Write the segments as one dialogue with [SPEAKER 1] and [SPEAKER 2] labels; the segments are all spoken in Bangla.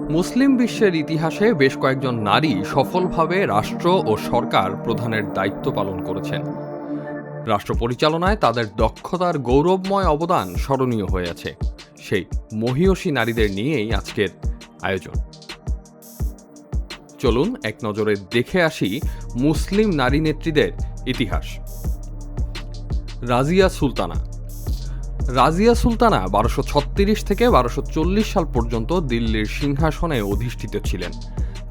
[SPEAKER 1] মুসলিম বিশ্বের ইতিহাসে বেশ কয়েকজন নারী সফলভাবে রাষ্ট্র ও সরকার প্রধানের দায়িত্ব পালন করেছেন। রাষ্ট্র পরিচালনায় তাদের দক্ষতার গৌরবময় অবদান স্মরণীয় হয়ে আছে। সেই মহীয়সী নারীদের নিয়েই আজকের আয়োজন। চলুন এক নজরে দেখে আসি মুসলিম নারী নেত্রীদের ইতিহাস। রাজিয়া সুলতানা। রাজিয়া সুলতানা 1236 থেকে 1240 সাল পর্যন্ত দিল্লির সিংহাসনে অধিষ্ঠিত ছিলেন।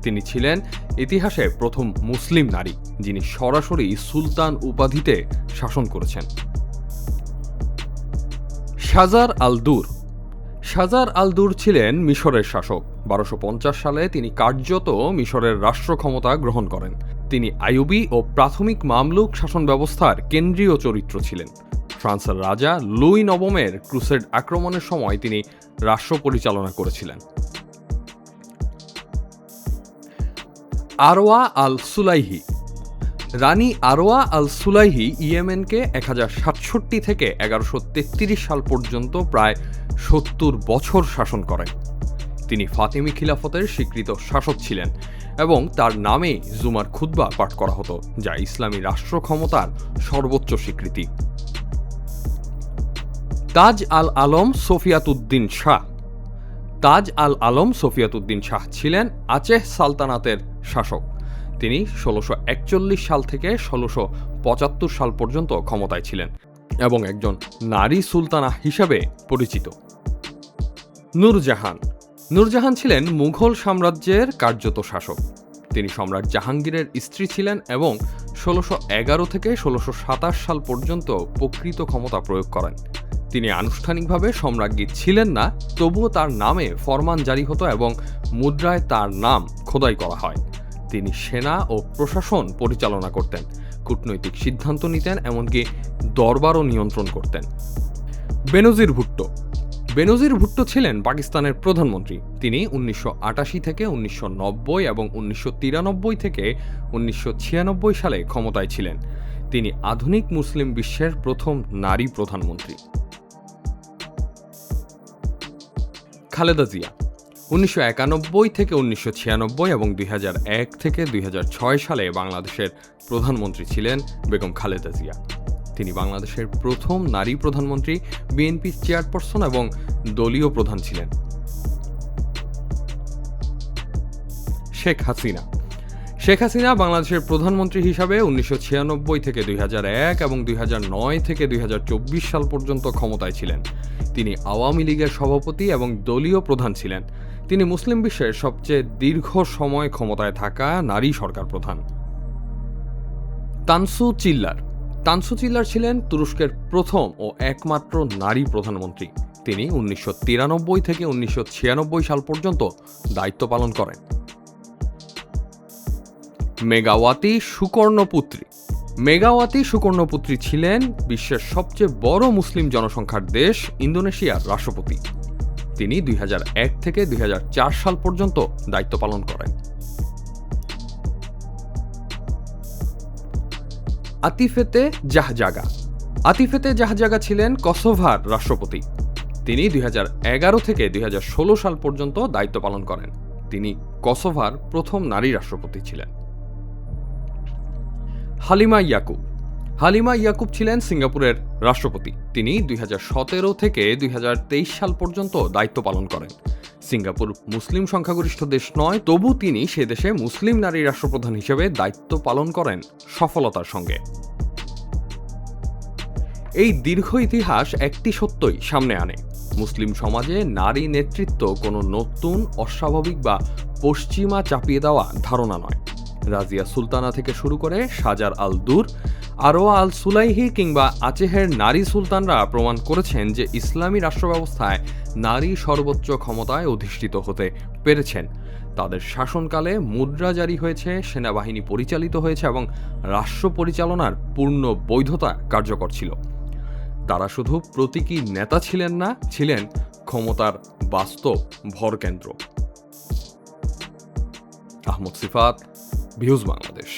[SPEAKER 1] তিনি ছিলেন ইতিহাসে প্রথম মুসলিম নারী যিনি সরাসরি সুলতান উপাধিতে শাসন করেছেন। শাজার আল দুর। শাজার আল দুর ছিলেন মিশরের শাসক। 1250 সালে তিনি কার্যত মিশরের রাষ্ট্র ক্ষমতা গ্রহণ করেন। তিনি আইয়ুবী ও প্রাথমিক মামলুক শাসন ব্যবস্থার কেন্দ্রীয় চরিত্র ছিলেন। ফ্রান্সের রাজা লুই নবমের ক্রুসেড আক্রমণের সময় তিনি রাষ্ট্র পরিচালনা করেছিলেন। আরওয়া আল সুলাইহি। রানী আরওয়া আল সুলাইহি ইয়েমেনকে 1067 থেকে 1133 সাল পর্যন্ত প্রায় 70 বছর শাসন করেন। তিনি ফাতিমি খিলাফতের স্বীকৃত শাসক ছিলেন এবং তার নামে জুমার খুতবা পাঠ করা হতো, যা ইসলামী রাষ্ট্র ক্ষমতার সর্বোচ্চ স্বীকৃতি। তাজ আল আলম সোফিয়াতুদ্দিন শাহ। তাজ আল আলম সোফিয়াতুদ্দিন শাহ ছিলেন আচেহ সালতানাতের শাসক। তিনি 1641 সাল থেকে 1675 সাল পর্যন্ত ক্ষমতায় ছিলেন এবং একজন নারী সুলতানা হিসেবে পরিচিত। নূরজাহান। নূরজাহান ছিলেন মুঘল সাম্রাজ্যের কার্যত শাসক। তিনি সম্রাট জাহাঙ্গীরের স্ত্রী ছিলেন এবং 1611 থেকে 1627 সাল পর্যন্ত প্রকৃত ক্ষমতা প্রয়োগ করেন। তিনি আনুষ্ঠানিকভাবে সম্রাজ্ঞী ছিলেন না, তবুও তার নামে ফরমান জারি হতো এবং মুদ্রায় তার নাম খোদাই করা হয়। তিনি সেনা ও প্রশাসন পরিচালনা করতেন, কূটনৈতিক সিদ্ধান্ত নিতেন, এমনকি দরবারও নিয়ন্ত্রণ করতেন। বেনজির ভুট্টো। বেনজির ভুট্টো ছিলেন পাকিস্তানের প্রধানমন্ত্রী। তিনি 1988 থেকে 1990 এবং 1993 থেকে 1996 সালে ক্ষমতায় ছিলেন। তিনি আধুনিক মুসলিম বিশ্বের প্রথম নারী প্রধানমন্ত্রী। খালেদা জিয়া। 1991 থেকে 1996 এবং 2001 থেকে 2006 সালে বাংলাদেশের প্রধানমন্ত্রী ছিলেন বেগম খালেদা জিয়া। তিনি বাংলাদেশের প্রথম নারী প্রধানমন্ত্রী, বিএনপি চেয়ারপারসন এবং দলীয় প্রধান ছিলেন। শেখ হাসিনা। শেখ হাসিনা বাংলাদেশের প্রধানমন্ত্রী হিসাবে 1996 থেকে 2001 এবং 2009 থেকে 2024 সাল পর্যন্ত ক্ষমতায় ছিলেন। তিনি আওয়ামী লীগের সভাপতি এবং দলীয় প্রধান ছিলেন। তিনি মুসলিম বিশ্বের সবচেয়ে দীর্ঘ সময় ক্ষমতায় থাকা নারী সরকার প্রধান। তানসু চিল্লার। তানসু চিল্লার ছিলেন তুরস্কের প্রথম ও একমাত্র নারী প্রধানমন্ত্রী। তিনি 1993 থেকে 1996 সাল পর্যন্ত দায়িত্ব পালন করেন। মেঘাওয়াতী সুকর্ণপুত্রী। মেঘাওয়াতী সুকর্ণপুত্রী ছিলেন বিশ্বের সবচেয়ে বড় মুসলিম জনসংখ্যার দেশ ইন্দোনেশিয়ার রাষ্ট্রপতি। তিনি 2001 থেকে 2004 সাল পর্যন্ত দায়িত্ব পালন করেন। আতিফেতে জাহজাগা। আতিফেতে জাহজাগা ছিলেন কসোভার রাষ্ট্রপতি। তিনি 2011 থেকে 2016 সাল পর্যন্ত দায়িত্ব পালন করেন। তিনি কসোভার প্রথম নারী রাষ্ট্রপতি ছিলেন। হালিমা ইয়াকুব। হালিমা ইয়াকুব ছিলেন সিঙ্গাপুরের রাষ্ট্রপতি। তিনি 2017 থেকে 2023 সাল পর্যন্ত দায়িত্ব পালন করেন। সিঙ্গাপুর মুসলিম সংখ্যাগরিষ্ঠ দেশ নয়, তবু তিনি সে দেশে মুসলিম নারী রাষ্ট্রপ্রধান হিসেবে দায়িত্ব পালন করেন সফলতার সঙ্গে। এই দীর্ঘ ইতিহাস একটি সত্যই সামনে আনে: মুসলিম সমাজে নারী নেতৃত্ব কোনো নতুন, অস্বাভাবিক বা পশ্চিমা চাপিয়ে দেওয়া ধারণা নয়। রাজিয়া সুলতানা থেকে শুরু করে শাজার আল দুর, আরওয়া আল সুলাইহি কিংবা আচেহের নারী সুলতানরা প্রমাণ করেছেন যে ইসলামী রাষ্ট্র ব্যবস্থায় নারী সর্বোচ্চ ক্ষমতায় অধিষ্ঠিত হতে পেরেছেন। তাদের শাসনকালে মুদ্রা জারি হয়েছে, সেনাবাহিনী পরিচালিত হয়েছে এবং রাষ্ট্র পরিচালনার পূর্ণ বৈধতা কার্যকর ছিল। তারা শুধু প্রতীকী নেতা ছিলেন না, ছিলেন ক্ষমতার বাস্তব ভরকেন্দ্র। আহমদ সিফাত, ভিউজ বাংলাদেশ।